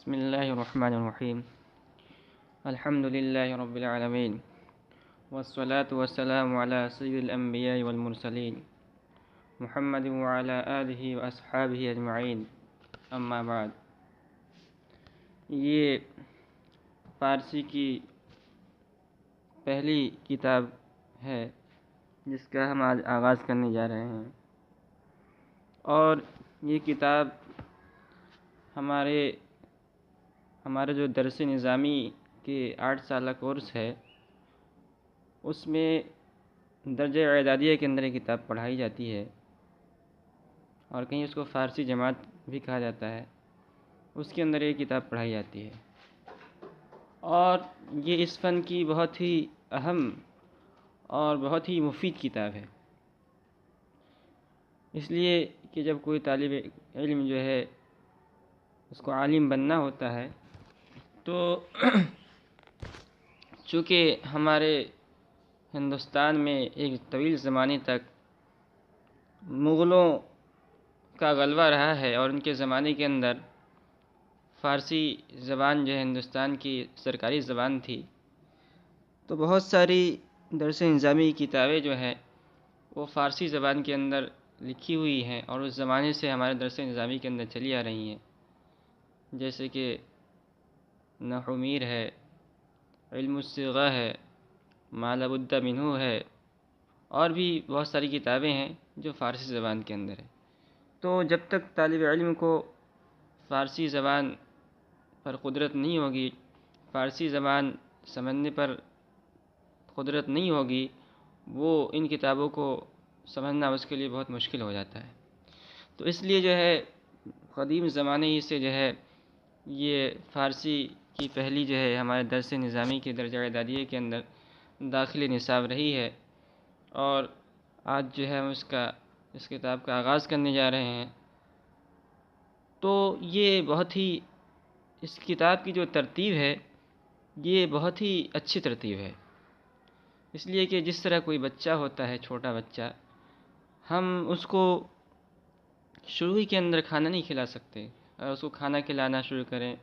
بسم الله الرحمن الرحيم. الحمد لله رب العالمين، والصلاة والسلام على سيد الأنبياء والمرسلين محمد وعلى آله وأصحابه أجمعين. اما بعد، یہ فارسی کی پہلی کتاب ہے جس کا ہم آج آغاز کرنے جا رہے ہیں، اور یہ کتاب ہمارے جو درس نظامی کے 8 سالہ کورس ہے اس میں درجہ اعدادیہ کے اندر یہ کتاب پڑھائی جاتی ہے، اور کہیں اس کو فارسی جماعت بھی کہا جاتا ہے، اس کے اندر یہ کتاب پڑھائی جاتی ہے. اور یہ اس فن کی بہت ہی اہم اور بہت ہی مفید کتاب ہے، اس لیے کہ جب کوئی طالب علم جو ہے اس کو عالم بننا ہوتا ہے تو چونکہ ہمارے ہندوستان میں ایک طویل زمانے تک مغلوں کا غلبہ رہا ہے، اور ان کے زمانے کے اندر فارسی زبان جو ہے ہندوستان کی سرکاری زبان تھی، تو بہت ساری درس نظامی کتابیں جو ہیں وہ فارسی زبان کے اندر لکھی ہوئی ہیں، اور اس زمانے سے ہمارے درس نظامی کے اندر چلی آ رہی ہیں، جیسے کہ نحو میر ہے، علم الصیغہ ہے، ما لا بد منہ ہے، اور بھی بہت ساری کتابیں ہیں جو فارسی زبان کے اندر ہے. تو جب تک طالب علم کو فارسی زبان پر قدرت نہیں ہوگی، فارسی زبان سمجھنے پر قدرت نہیں ہوگی، وہ ان کتابوں کو سمجھنا اس کے لیے بہت مشکل ہو جاتا ہے. تو اس لیے جو ہے قدیم زمانے ہی سے جو ہے یہ فارسی کی پہلی جو ہے ہمارے درس نظامی کے درجہ اعدادیہ کے اندر داخل نصاب رہی ہے، اور آج جو ہے ہم اس کتاب کا آغاز کرنے جا رہے ہیں. تو یہ بہت ہی اس کتاب کی جو ترتیب ہے یہ بہت ہی اچھی ترتیب ہے، اس لیے کہ جس طرح کوئی بچہ ہوتا ہے، چھوٹا بچہ، ہم اس کو شروع ہی کے اندر کھانا نہیں کھلا سکتے. اگر اس کو کھانا کھلانا شروع کریں،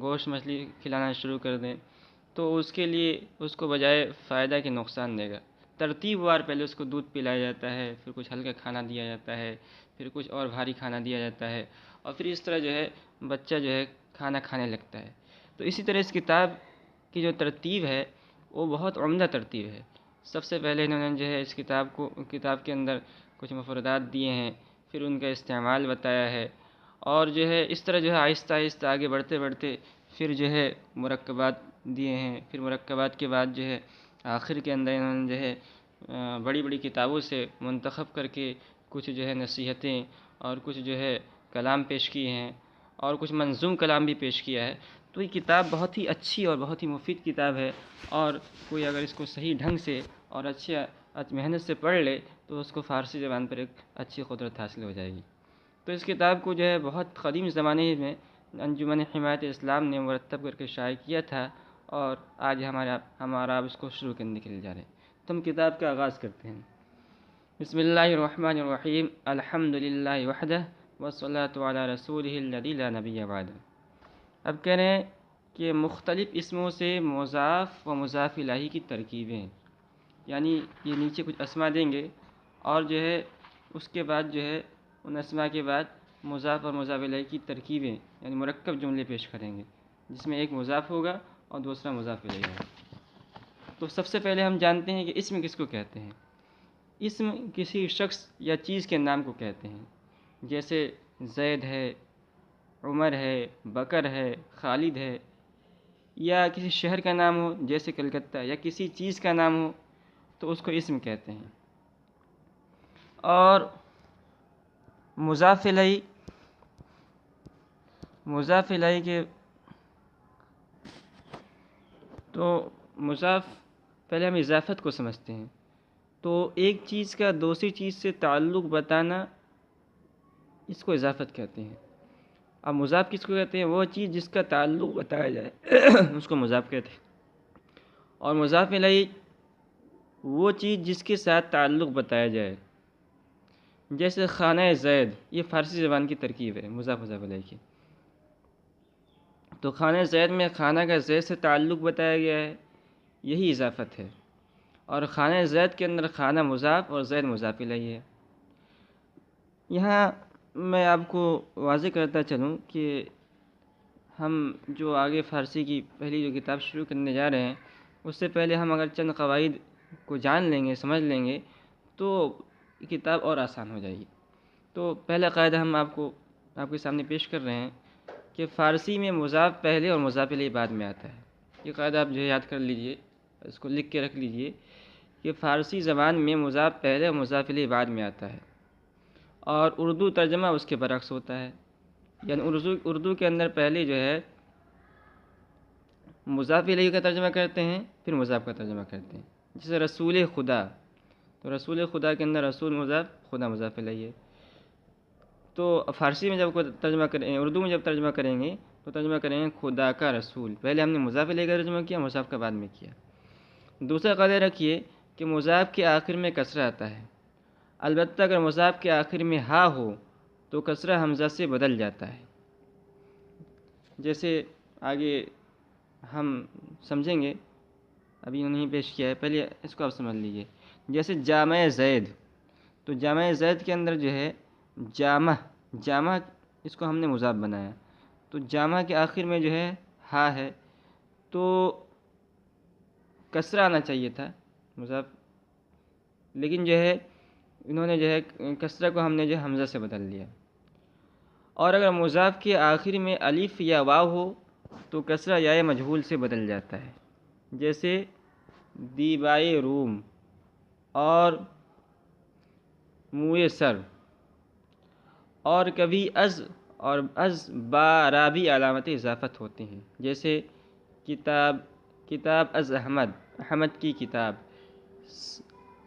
گوشت مچھلی کھلانا شروع کر دیں، تو اس کے لیے اس کو بجائے فائدہ کے نقصان دے گا. ترتیب وار پہلے اس کو دودھ پلایا جاتا ہے، پھر کچھ ہلکا کھانا دیا جاتا ہے، پھر کچھ اور بھاری کھانا دیا جاتا ہے، اور پھر اس طرح جو ہے بچہ جو ہے کھانا کھانے لگتا ہے. تو اسی طرح اس کتاب کی جو ترتیب ہے وہ بہت عمدہ ترتیب ہے. سب سے پہلے انہوں نے جو ہے اس کتاب کے اندر کچھ مفردات دیے ہیں، پھر ان کا استعمال بتایا ہے، اور جو ہے اس طرح جو ہے آہستہ آہستہ آگے بڑھتے بڑھتے پھر جو ہے مرکبات دیے ہیں. پھر مرکبات کے بعد جو ہے آخر کے اندر انہوں نے جو ہے بڑی بڑی کتابوں سے منتخب کر کے کچھ جو ہے نصیحتیں اور کچھ جو ہے کلام پیش کیے ہیں، اور کچھ منظوم کلام بھی پیش کیا ہے. تو یہ کتاب بہت ہی اچھی اور بہت ہی مفید کتاب ہے، اور کوئی اگر اس کو صحیح ڈھنگ سے اور اچھی محنت سے پڑھ لے تو اس کو فارسی زبان پر ایک اچھی قدرت حاصل ہو جائے گی. تو اس کتاب کو جو ہے بہت قدیم زمانے میں انجمن حمایت اسلام نے مرتب کر کے شائع کیا تھا، اور آج ہمارا اب اس کو شروع کرنے کے لیے جا رہے ہیں. تو ہم کتاب کا آغاز کرتے ہیں. بسم اللہ الرحمن الرحیم. الحمد للہ وحدہ والصلاۃ علی رسولہ الذی لا نبی بعدہ. اب کہہ رہے ہیں کہ مختلف اسموں سے مضاف و مضاف الیہ کی ترکیبیں، یعنی یہ نیچے کچھ اسما دیں گے، اور جو ہے اس کے بعد جو ہے ان اسما کے بعد مضاف اور مضاف الیہ کی ترکیبیں یعنی مرکب جملے پیش کریں گے، جس میں ایک مضاف ہوگا اور دوسرا مضاف الیہ ہوگا. تو سب سے پہلے ہم جانتے ہیں کہ اسم کس کو کہتے ہیں. اسم کسی شخص یا چیز کے نام کو کہتے ہیں، جیسے زید ہے، عمر ہے، بکر ہے، خالد ہے، یا کسی شہر کا نام ہو جیسے کلکتہ، یا کسی چیز کا نام ہو تو اس کو اسم کہتے ہیں. اور مضاف الیہ کے تو مضاف پہلے ہم اضافت کو سمجھتے ہیں. تو ایک چیز کا دوسری چیز سے تعلق بتانا اس کو اضافت کہتے ہیں. اب مضاف کس کو کہتے ہیں؟ وہ چیز جس کا تعلق بتایا جائے اس کو مضاف کہتے ہیں. اور مضاف الیہ وہ چیز جس کے ساتھ تعلق بتایا جائے، جیسے خانہ زید، یہ فارسی زبان کی ترکیب ہے مضاف الیہ کی. تو خانہ زید میں خانہ کا زید سے تعلق بتایا گیا ہے، یہی اضافت ہے، اور خانہ زید کے اندر خانہ مضاف اور زید مضاف الیہ ہے۔ یہاں میں آپ کو واضح کرتا چلوں کہ ہم جو آگے فارسی کی پہلی جو کتاب شروع کرنے جا رہے ہیں، اس سے پہلے ہم اگر چند قواعد کو جان لیں گے، سمجھ لیں گے، تو یہ کتاب اور آسان ہو جائے گی۔ تو پہلا قاعدہ ہم آپ کے سامنے پیش کر رہے ہیں کہ فارسی میں مضاف پہلے اور مضاف الیہ بعد میں آتا ہے۔ یہ قاعدہ آپ جو ہے یاد کر لیجئے، اس کو لکھ کے رکھ لیجئے کہ فارسی زبان میں مضاف پہلے اور مضاف الیہ بعد میں آتا ہے، اور اردو ترجمہ اس کے برعکس ہوتا ہے۔ یعنی اردو کے اندر پہلے جو ہے مضاف الیہ کا ترجمہ کرتے ہیں، پھر مضاف کا ترجمہ کرتے ہیں۔ جیسے رسول خدا، تو رسول خدا کے اندر رسول مضاف، خدا مضاف الیہ ہے۔ تو فارسی میں جب کوئی ترجمہ کریں، اردو میں جب ترجمہ کریں گے تو ترجمہ کریں گے خدا کا رسول، پہلے ہم نے مضاف الیہ کا ترجمہ کیا، مضاف کا بعد میں کیا۔ دوسرا قاعدہ رکھیے کہ مضاف کے آخر میں کسرہ آتا ہے، البتہ اگر مضاف کے آخر میں ہا ہو تو کسرہ حمزہ سے بدل جاتا ہے۔ جیسے آگے ہم سمجھیں گے، ابھی انہوں نے پیش کیا ہے، پہلے اس کو آپ سمجھ لیجئے۔ جیسے جامع زید، تو جامع زید کے اندر جو ہے جامع اس کو ہم نے مضاف بنایا، تو جامع کے آخر میں جو ہے ہا ہے، تو کسرہ آنا چاہیے تھا مضاف، لیکن جو ہے انہوں نے جو ہے کسرہ کو ہم نے جو ہے حمزہ سے بدل دیا۔ اور اگر مضاف کے آخر میں الف یا واو ہو تو کسرہ یائے مجہول سے بدل جاتا ہے، جیسے دیبائے روم اور موئے سر، اور کبھی از با را بھی علامت اضافت ہوتے ہیں، جیسے کتاب از احمد کی کتاب،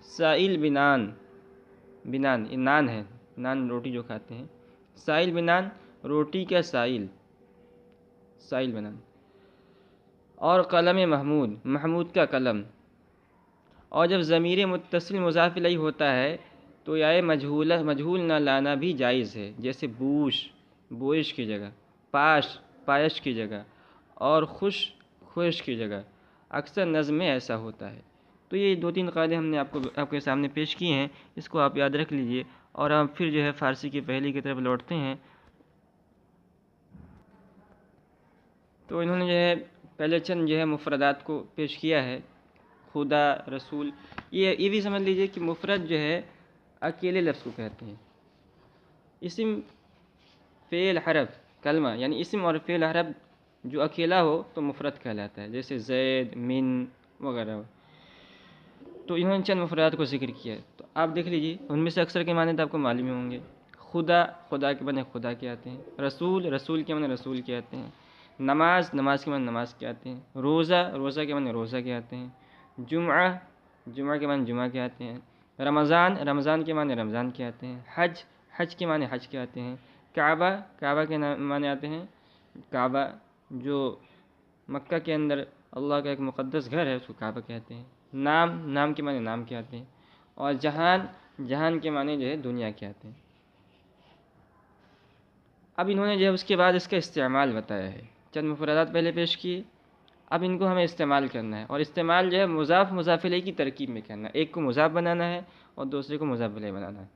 سائل بنان یہ نان ہے، نان روٹی جو کھاتے ہیں، سائل بنان روٹی کا سائل بنان، اور قلم محمود کا قلم۔ اور جب ضمیر متصل مضاف الیہ ہوتا ہے تو یائے مجہول نہ لانا بھی جائز ہے، جیسے بوئش کی جگہ، پایش کی جگہ، اور خوش کی جگہ، اکثر نظم میں ایسا ہوتا ہے۔ تو یہ 2-3 قاعدے ہم نے آپ کے سامنے پیش کیے ہیں، اس کو آپ یاد رکھ لیجئے، اور ہم پھر جو ہے فارسی کی پہلی کی طرف لوٹتے ہیں۔ تو انہوں نے جو ہے پہلے چند جو ہے مفردات کو پیش کیا ہے، خدا، رسول، یہ بھی سمجھ لیجئے کہ مفرد جو ہے اکیلے لفظ کو کہتے ہیں۔ اسم، فعل، حرف، کلمہ، یعنی اسم اور فعل حرف جو اکیلا ہو تو مفرد کہلاتا ہے، جیسے زید، من وغیرہ۔ تو انہوں نے چند مفردات کو ذکر کیا ہے، تو آپ دیکھ لیجئے، ان میں سے اکثر کے معنی تو آپ کو معلوم ہوں گے۔ خدا کے معنی خدا کے آتے ہیں، رسول کے معنی رسول کے آتے ہیں، نماز کے معنی نماز کے آتے ہیں، روزہ کے معنی روزہ کے آتے ہیں، جمعہ کے معنی جمعہ کے آتے ہیں، رمضان کے معنی رمضان کے آتے ہیں، حج کے معنی حج کے آتے ہیں، کعبہ کے معنی آتے ہیں، کعبہ جو مکہ کے اندر اللہ کا ایک مقدس گھر ہے اس کو کعبہ کہتے ہیں، نام کے معنی نام کے آتے ہیں، اور جہان کے معنی جو ہے دنیا کے آتے ہیں۔ اب انہوں نے جو ہے اس کے بعد اس کا استعمال بتایا ہے، چند مفردات پہلے پیش کیے، اب ان کو ہمیں استعمال کرنا ہے، اور استعمال جو ہے مضاف الیہ کی ترکیب میں کرنا ہے، ایک کو مضاف بنانا ہے اور دوسرے کو مضاف الیہ بنانا ہے۔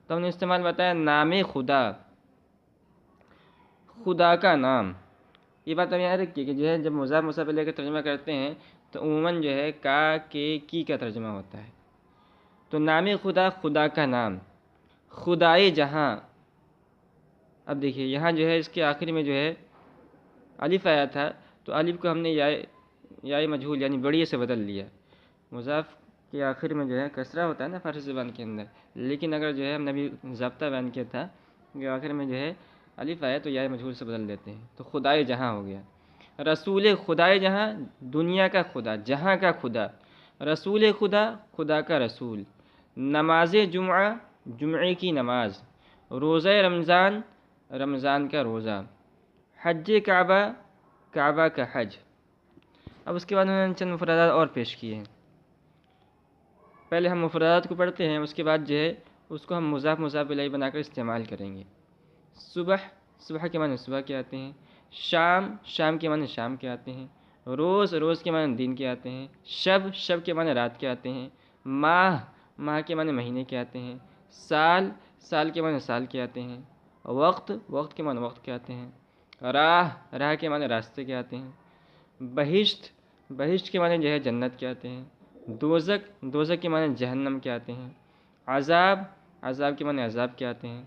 تو ہم نے استعمال بتایا، نام خدا کا نام۔ یہ بات ہم یاد رکھیے کہ جو ہے جب مضاف الیہ کا ترجمہ کرتے ہیں تو عموماً جو ہے کی کا ترجمہ ہوتا ہے۔ تو نام خدا کا نام، خدائے جہاں۔ اب دیکھیے یہاں جو ہے اس کے آخر میں جو ہے الف آیا تھا، تو الف کو ہم نے یائے مجہول یعنی بڑی سے بدل لیا۔ مضاف کے آخر میں جو ہے کسرہ ہوتا ہے نا فارسی زبان کے اندر، لیکن اگر جو ہے ہم نے ابھی ضابطہ بیان کیا تھا کہ آخر میں جو ہے الف آیا تو یائے مجہول سے بدل دیتے ہیں، تو خدائے جہاں ہو گیا۔ رسول خدائے جہاں، دنیا کا خدا، جہاں کا خدا، رسول خدا کا رسول، نماز جمعے کی نماز، روزہ رمضان کا روزہ، حج کعبہ کا حج۔ اب اس کے بعد انہوں نے چند مفردات اور پیش کیے ہیں، پہلے ہم مفردات کو پڑھتے ہیں، اس کے بعد جو ہے اس کو ہم مضاف الیہ بنا کر استعمال کریں گے۔ صبح کے معنی صبح کے آتے ہیں، شام، شام کے معنی شام کے آتے ہیں۔ روز، روز کے معنی دن کے آتے ہیں۔ شب، شب کے معنی رات کے آتے ہیں۔ ماہ، ماہ کے معنی مہینے کے آتے ہیں۔ سال، سال کے معنی سال کے آتے ہیں۔ وقت، وقت کے معنی وقت کے آتے ہیں۔ راہ، راہ کے معنی راستے کے آتے ہیں۔ بہشت، بہشت کے معنی جو ہے جنت کے آتے ہیں۔ دوزخ، دوزخ کے معنی جہنم کے آتے ہیں۔ عذاب، عذاب کے معنی عذاب کے آتے ہیں۔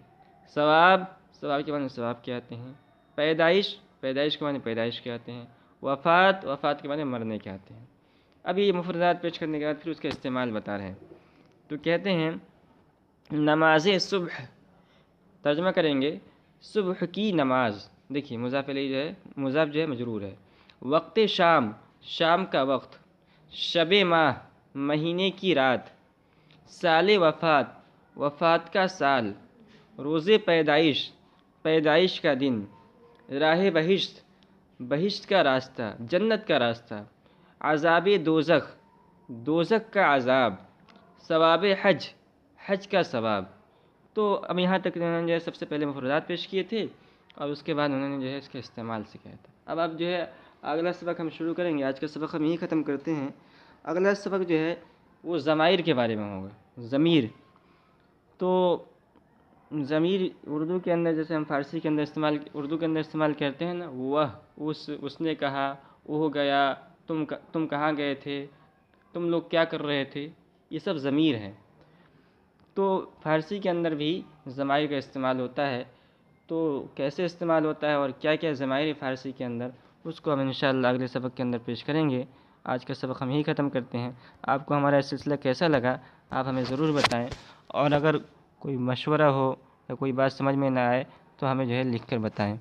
ثواب، ثواب کے معنی ثواب کے آتے ہیں۔ پیدائش، پیدائش کے معنی پیدائش کے آتے ہیں۔ وفات، وفات کے معنی مرنے کے آتے ہیں۔ اب یہ مفردات پیش کرنے کے بعد پھر اس کا استعمال بتا رہے ہیں۔ تو کہتے ہیں نماز صبح، ترجمہ کریں گے صبح کی نماز، دیکھیے مضاف الیہ جو ہے، مضاف جو ہے مجرور ہے۔ وقت شام، شام کا وقت۔ شب ماہ، مہینے کی رات۔ سال وفات، وفات کا سال۔ روز پیدائش، پیدائش کا دن۔ راہ بہشت، بہشت کا راستہ، جنت کا راستہ۔ عذاب دوزخ، دوزخ کا عذاب۔ ثواب حج، حج کا ثواب۔ تو اب یہاں تک انہوں نے جو ہے سب سے پہلے مفردات پیش کیے تھے اور اس کے بعد انہوں نے جو ہے اس کے استعمال سکھایا تھا۔ اب آپ جو ہے اگلا سبق ہم شروع کریں گے، آج کا سبق ہم یہی ختم کرتے ہیں۔ اگلا سبق جو ہے وہ ضمائر کے بارے میں ہوگا، ضمیر۔ تو ضمیر اردو کے اندر جیسے ہم فارسی کے اندر استعمال، اردو کے اندر استعمال کرتے ہیں نا، وہ، اس نے کہا، وہ گیا، تم کہاں گئے تھے، تم لوگ کیا کر رہے تھے، یہ سب ضمیر ہیں۔ تو فارسی کے اندر بھی ضمائر کا استعمال ہوتا ہے۔ تو کیسے استعمال ہوتا ہے اور کیا کیا ضمائر فارسی کے اندر، اس کو ہم انشاءاللہ اگلے سبق کے اندر پیش کریں گے۔ آج کا سبق ہم یہی ختم کرتے ہیں۔ آپ کو ہمارا سلسلہ کیسا لگا آپ ہمیں ضرور بتائیں، اور اگر کوئی مشورہ ہو یا کوئی بات سمجھ میں نہ آئے تو ہمیں جو ہے لکھ کر بتائیں۔